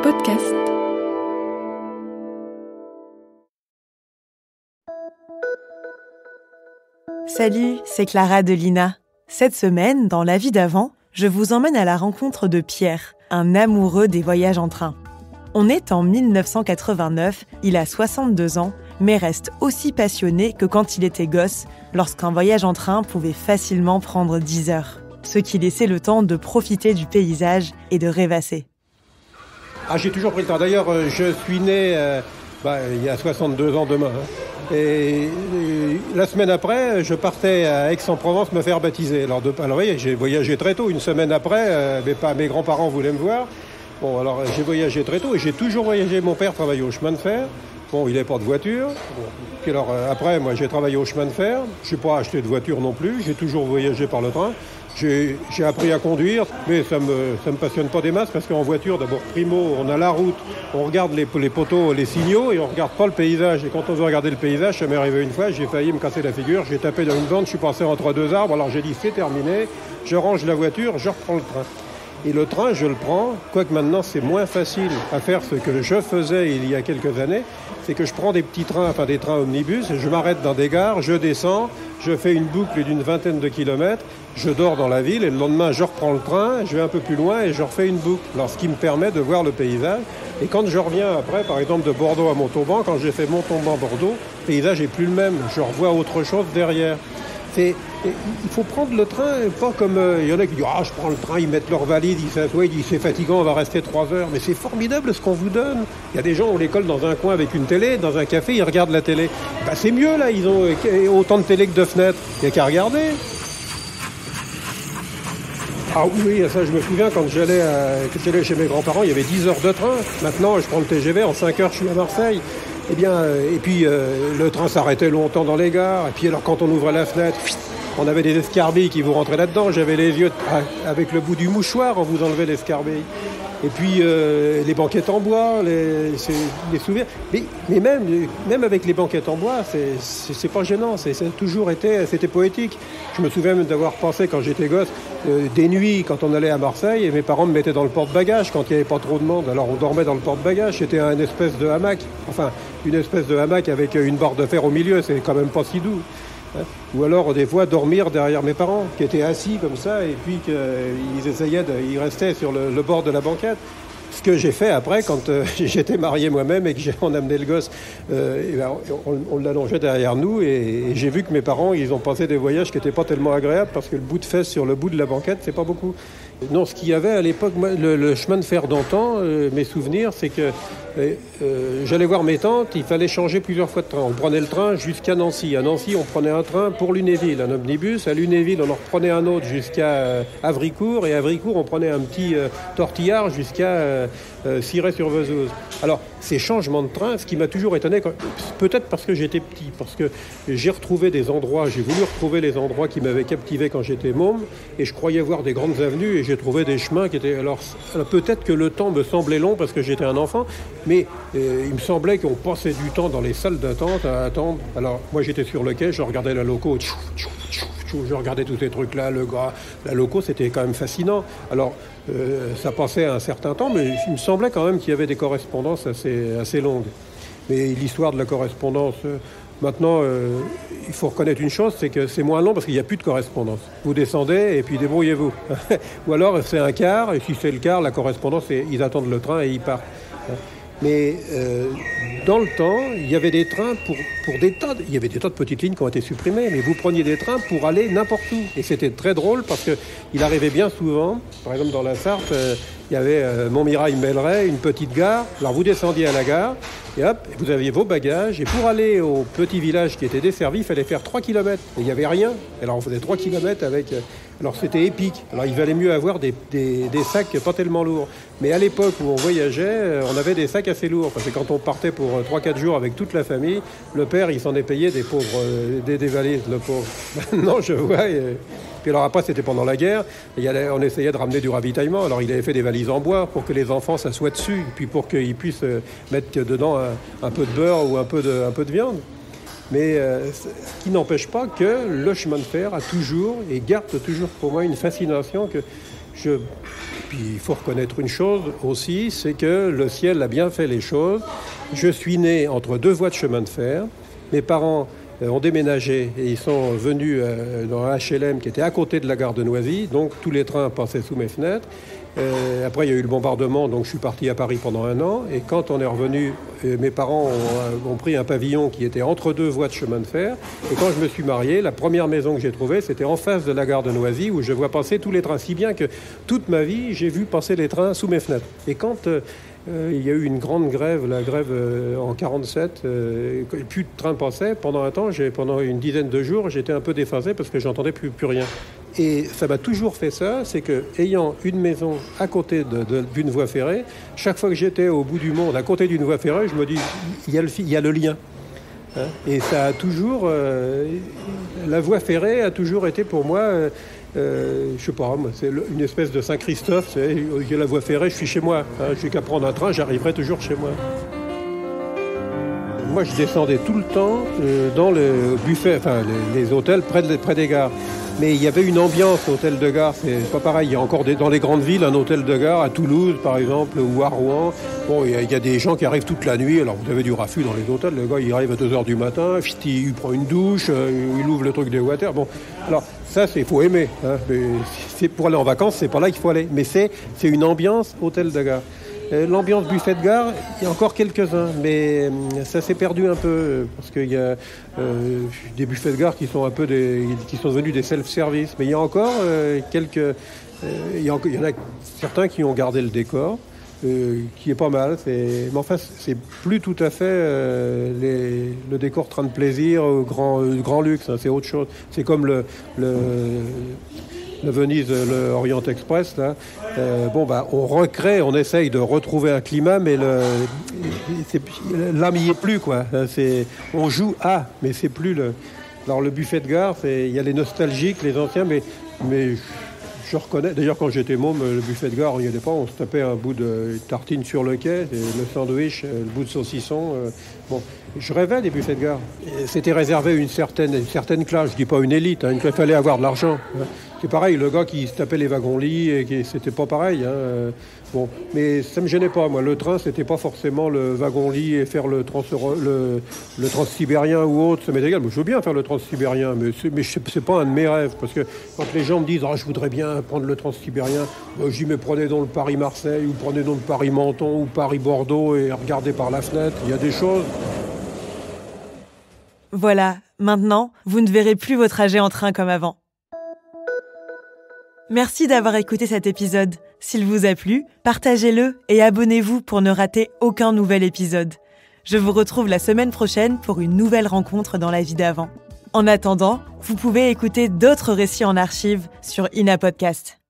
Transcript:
podcast. Salut, c'est Clara de Lina. Cette semaine, dans La vie d'avant, je vous emmène à la rencontre de Pierre, un amoureux des voyages en train. On est en 1989, il a 62 ans, mais reste aussi passionné que quand il était gosse, lorsqu'un voyage en train pouvait facilement prendre 10 heures. Ce qui laissait le temps de profiter du paysage et de rêvasser. J'ai toujours pris le temps. D'ailleurs, je suis né il y a 62 ans demain. Et la semaine après, je partais à Aix-en-Provence me faire baptiser. Alors vous voyez, j'ai voyagé très tôt. Une semaine après, mes grands-parents voulaient me voir. Bon, alors j'ai voyagé très tôt et j'ai toujours voyagé. Mon père travaillait au chemin de fer. Bon, il n'avait pas de voiture. Puis alors après, moi, j'ai travaillé au chemin de fer. Je n'ai pas acheté de voiture non plus. J'ai toujours voyagé par le train. J'ai appris à conduire, mais ça me passionne pas des masses parce qu'en voiture, d'abord, primo, on a la route, on regarde les poteaux, les signaux et on regarde pas le paysage. Et quand on veut regarder le paysage, ça m'est arrivé une fois, j'ai failli me casser la figure, j'ai tapé dans une bande, je suis passé entre deux arbres. Alors j'ai dit c'est terminé, je range la voiture, je reprends le train. Et le train, je le prends, quoique maintenant c'est moins facile à faire ce que je faisais il y a quelques années, c'est que je prends des petits trains, des trains omnibus, je m'arrête dans des gares, je descends, je fais une boucle d'une vingtaine de kilomètres, je dors dans la ville et le lendemain je reprends le train, je vais un peu plus loin et je refais une boucle. Alors ce qui me permet de voir le paysage. Et quand je reviens après, par exemple de Bordeaux à Montauban, quand j'ai fait Montauban-Bordeaux, le paysage n'est plus le même, je revois autre chose derrière. Il faut prendre le train, pas comme il y en a qui disent « je prends le train, ils mettent leur valise, ils s'assoient, ils disent c'est fatigant, on va rester 3 heures ». Mais c'est formidable ce qu'on vous donne. Il y a des gens, on les colle dans un coin avec une télé, dans un café, ils regardent la télé. C'est mieux là, ils ont autant de télé que de fenêtres. Il n'y a qu'à regarder. Oui, ça je me souviens quand j'allais chez mes grands-parents, il y avait 10 heures de train. Maintenant, je prends le TGV, en 5 heures je suis à Marseille. Et puis le train s'arrêtait longtemps dans les gares. Et puis alors quand on ouvrait la fenêtre, on avait des escarbilles qui vous rentraient là-dedans. J'avais les yeux avec le bout du mouchoir, on vous enlevait l'escarbille. Et puis les banquettes en bois, les souvenirs. Mais même avec les banquettes en bois, c'est pas gênant. Ça a toujours été, c'était poétique. Je me souviens même d'avoir pensé quand j'étais gosse, des nuits quand on allait à Marseille, et mes parents me mettaient dans le porte-bagages quand il n'y avait pas trop de monde. Alors on dormait dans le porte-bagages. C'était une espèce de hamac. Une espèce de hamac avec une barre de fer au milieu. C'est quand même pas si doux. Ou alors des fois dormir derrière mes parents qui étaient assis comme ça et puis ils restaient sur le bord de la banquette. Ce que j'ai fait après quand j'étais marié moi-même et qu'on amenait le gosse, on l'allongeait derrière nous et j'ai vu que mes parents ils ont passé des voyages qui n'étaient pas tellement agréables parce que le bout de fesse sur le bout de la banquette c'est pas beaucoup. Non, ce qu'il y avait à l'époque, le chemin de fer d'antan, mes souvenirs, c'est que j'allais voir mes tantes, il fallait changer plusieurs fois de train. On prenait le train jusqu'à Nancy. À Nancy, on prenait un train pour Lunéville, un omnibus. À Lunéville, on en reprenait un autre jusqu'à Havricourt. Et à Havricourt, on prenait un petit tortillard jusqu'à Cirey-sur-Vesouse. Alors, ces changements de train, ce qui m'a toujours étonné, peut-être parce que j'étais petit, parce que j'ai voulu retrouver les endroits qui m'avaient captivé quand j'étais môme, et je croyais voir des grandes avenues, et j'ai trouvé des chemins qui étaient... Alors peut-être que le temps me semblait long parce que j'étais un enfant, mais il me semblait qu'on passait du temps dans les salles d'attente à attendre. Alors moi j'étais sur le quai, je regardais la loco, je regardais tous ces trucs-là, la loco, c'était quand même fascinant. Alors ça passait un certain temps, mais il me semblait quand même qu'il y avait des correspondances assez longues. Mais l'histoire de la correspondance... Maintenant, il faut reconnaître une chose, c'est que c'est moins long parce qu'il n'y a plus de correspondance. Vous descendez et puis débrouillez-vous. Ou alors c'est un quart, et si c'est le quart, la correspondance, ils attendent le train et ils partent. Mais dans le temps, il y avait des trains il y avait des tas de petites lignes qui ont été supprimées, mais vous preniez des trains pour aller n'importe où. Et c'était très drôle parce qu'il arrivait bien souvent, par exemple dans la Sarthe, il y avait Montmirail-Melleret, une petite gare. Alors vous descendiez à la gare, et hop, vous aviez vos bagages. Et pour aller au petit village qui était desservi, il fallait faire 3 km. Et il n'y avait rien. Alors on faisait 3 km avec... Alors c'était épique. Alors il valait mieux avoir des sacs pas tellement lourds. Mais à l'époque où on voyageait, on avait des sacs assez lourds. Parce que quand on partait pour 3-4 jours avec toute la famille, le père, il s'en est payé des pauvres, des valises, le pauvre. Maintenant, je vois... Puis alors après, c'était pendant la guerre, on essayait de ramener du ravitaillement. Alors il avait fait des valises en bois pour que les enfants s'assoient dessus, puis pour qu'ils puissent mettre dedans un peu de beurre ou un peu de viande. Mais ce qui n'empêche pas que le chemin de fer a toujours et garde toujours pour moi une fascination que puis il faut reconnaître une chose aussi, c'est que le ciel a bien fait les choses. Je suis né entre 2 voies de chemin de fer. Mes parents ont déménagé et ils sont venus dans un HLM qui était à côté de la gare de Noisy, donc tous les trains passaient sous mes fenêtres. Après, il y a eu le bombardement, donc je suis parti à Paris pendant 1 an. Et quand on est revenu, mes parents ont pris un pavillon qui était entre 2 voies de chemin de fer. Et quand je me suis marié, la première maison que j'ai trouvée, c'était en face de la gare de Noisy, où je vois passer tous les trains. Si bien que toute ma vie, j'ai vu passer les trains sous mes fenêtres. Et quand il y a eu une grande grève, la grève en 1947, plus de trains passaient. Pendant un temps, pendant une dizaine de jours, j'étais un peu déphasé parce que j'entendais plus rien. Et ça m'a toujours fait ça, c'est que ayant une maison à côté d'une voie ferrée, chaque fois que j'étais au bout du monde, à côté d'une voie ferrée, je me dis, il y a le lien. Hein, et ça a toujours, la voie ferrée a toujours été pour moi, je sais pas, c'est une espèce de Saint-Christophe. Il y a la voie ferrée, je suis chez moi. Hein, je n'ai qu'à prendre un train, j'arriverai toujours chez moi. Moi, je descendais tout le temps dans le buffet, enfin les hôtels près des gares. Mais il y avait une ambiance hôtel de gare, c'est pas pareil. Il y a encore dans les grandes villes un hôtel de gare, à Toulouse par exemple, ou à Rouen. Bon, il y a des gens qui arrivent toute la nuit. Alors vous avez du raffut dans les hôtels. Le gars, il arrive à 2h du matin, il prend une douche, il ouvre le truc des water. Bon, alors ça, il faut aimer. Hein. C'est pour aller en vacances, c'est pas là qu'il faut aller. Mais c'est une ambiance hôtel de gare. L'ambiance buffet de gare, il y a encore quelques-uns, mais ça s'est perdu un peu parce qu'il y a des buffets de gare qui sont qui sont devenus des self-service. Mais il y a encore il y en a certains qui ont gardé le décor, qui est pas mal. Mais enfin, c'est plus tout à fait le décor train de plaisir, grand luxe. Hein, c'est autre chose. C'est comme le Venise, le Orient Express, là, on recrée, on essaye de retrouver un climat, mais l'âme n'y est plus, quoi. On joue mais c'est plus le. Alors le buffet de gare, il y a les nostalgiques, les anciens, mais je reconnais. D'ailleurs, quand j'étais môme, le buffet de gare, on n'y allait pas, on se tapait un bout de tartine sur le quai, le sandwich, le bout de saucisson. Je rêvais des buffets de gare. Et c'était réservé à une certaine classe, je dis pas une élite, hein, il fallait avoir de l'argent. Hein. C'est pareil, le gars qui se tapait les wagons-lits, c'était pas pareil. Hein. Mais ça me gênait pas, moi. Le train, c'était pas forcément le wagon-lit et faire le transsibérien ou autre, ça m'est égal. Moi, je veux bien faire le transsibérien, mais c'est pas un de mes rêves. Parce que quand les gens me disent « je voudrais bien prendre le transsibérien », j'y me prenez donc le Paris-Marseille, ou prenez donc le Paris-Menton, ou Paris-Bordeaux, et regardez par la fenêtre, il y a des choses. Voilà, maintenant, vous ne verrez plus vos trajets en train comme avant. Merci d'avoir écouté cet épisode. S'il vous a plu, partagez-le et abonnez-vous pour ne rater aucun nouvel épisode. Je vous retrouve la semaine prochaine pour une nouvelle rencontre dans la vie d'avant. En attendant, vous pouvez écouter d'autres récits en archive sur Ina Podcast.